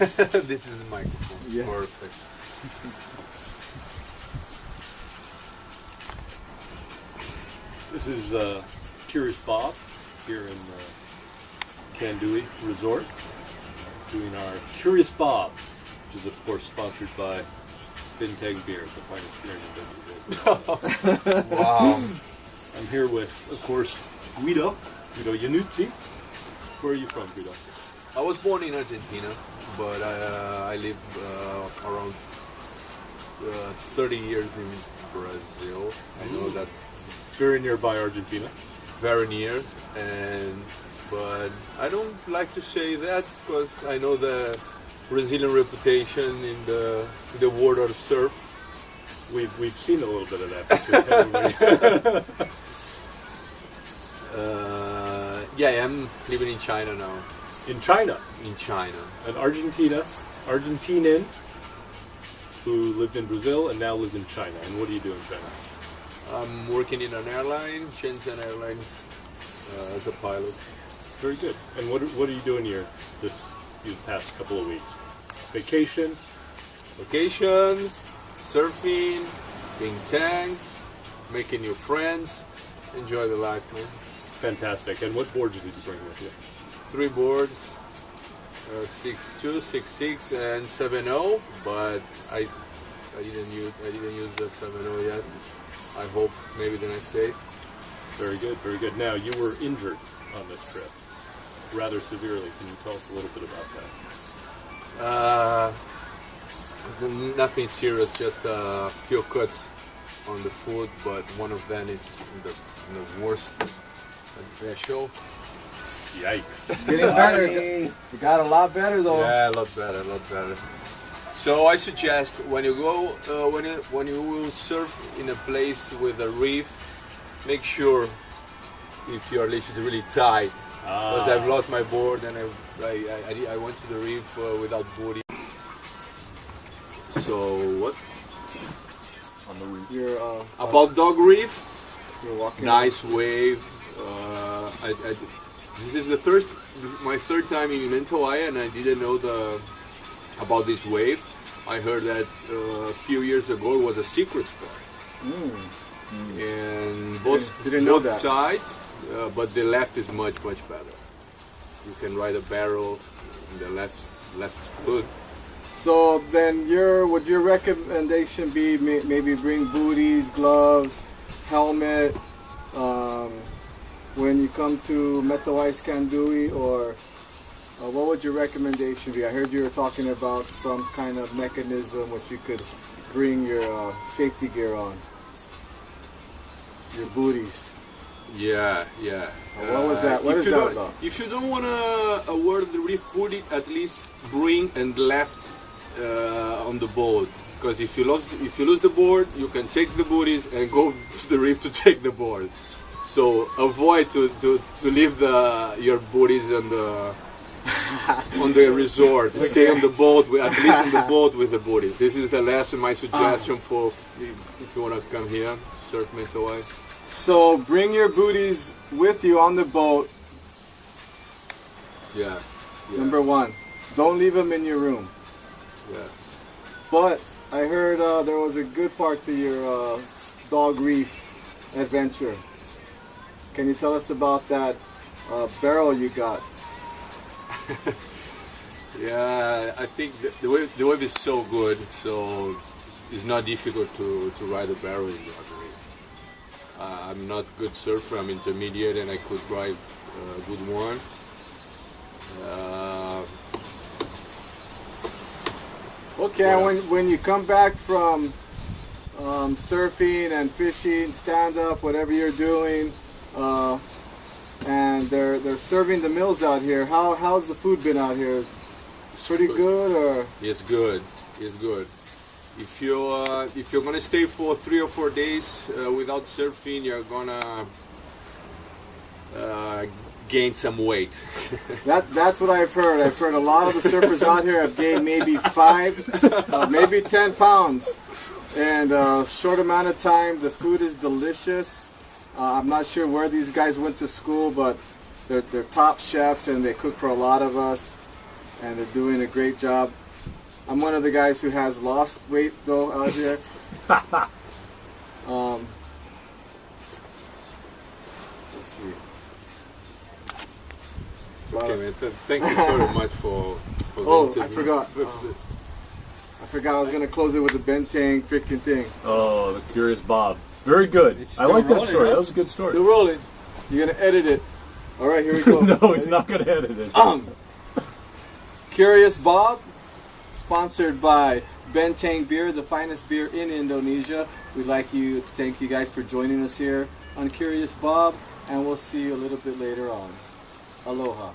This is the microphone. Yeah. Perfect. This is Curious Bob here in Kandui Resort, doing our Curious Bob, which is of course sponsored by Bintang Beer, the finest beer in the Wow. I'm here with, of course, Guido Iannucci. Where are you from, Guido? I was born in Argentina, but I live around 30 years in Brazil. I know that Very nearby Argentina. very near, but I don't like to say that because I know the Brazilian reputation in the world of surf. We've seen a little bit of that this week, haven't we? Yeah, I'm living in China now. In China, In China. an Argentinian who lived in Brazil and now lives in China. And what do you do in China? I'm working in an airline, Shenzhen Airlines, as a pilot. Very good. And what are you doing here these past couple of weeks? Vacation? Vacation, surfing, being tanked, making new friends, enjoy the life, man. Fantastic. And what boards did you bring with you? 3 boards, 6.2, 6.6, and 7.0, but I didn't use the 7.0 yet. I hope maybe the next day. Very good, very good. Now, you were injured on this trip, rather severely. Can you tell us a little bit about that? Nothing serious, just a few cuts on the foot, but one of them is the worst show. Yikes. Getting better. You got a lot better though. Yeah, a lot better, a lot better. So I suggest when you go, when you will surf in a place with a reef, make sure if your leash is really tight. Because I've lost my board and I went to the reef without booty. So what? On the reef. You're About dog reef, you're walking. nice wave. This is my third time in Mentawai, and I didn't know about this wave. I heard that a few years ago it was a secret spot. And both sides, but the left is much better. You can ride a barrel, and the left is good. So then, would your recommendation be maybe bring booties, gloves, helmet when you come to Mentawai Kandui, or what would your recommendation be? I heard you were talking about some kind of mechanism which you could bring your safety gear on, your booties. Yeah. What was that? What is that about? If you don't want to wear the reef booty, at least bring and left on the boat. Because if you lose the board, you can take the booties and go to the reef to take the board. So avoid to leave your booties on the resort. Stay on the boat, at least on the boat with the booties. This is the last of my suggestion for if you want to come here, surf Mentawai. So bring your booties with you on the boat. Yeah. Number 1, don't leave them in your room. Yeah. But I heard there was a good part to your dog reef adventure. Can you tell us about that barrel you got? Yeah, I think the wave is so good, so it's not difficult to ride a barrel in the other reef. I'm not good surfer, I'm intermediate, and I could ride a good one. Okay, when you come back from surfing and fishing, stand up, whatever you're doing, and they're serving the meals out here. How's the food been out here? Pretty good, or? It's good. It's good. If you're gonna stay for 3 or 4 days without surfing, you're gonna gain some weight. That's what I've heard. I've heard a lot of the surfers out here have gained maybe 5, maybe 10 pounds. And a short amount of time. The food is delicious. I'm not sure where these guys went to school, but they're top chefs and they cook for a lot of us. and they're doing a great job. I'm one of the guys who has lost weight though out here. Let's see. Okay, man. Thank you very much for Oh, the I interview. forgot. I forgot I was gonna close it with the Bentang freaking thing. Oh, the Curious Bob. Very good. I like that rolling, story. huh? That was a good story. Still rolling. You're gonna edit it. All right, here we go. No, he's not going to edit it. Curious Bob, sponsored by Bentang Beer, the finest beer in Indonesia. We'd like to thank you guys for joining us here on Curious Bob, and we'll see you a little bit later on. Aloha.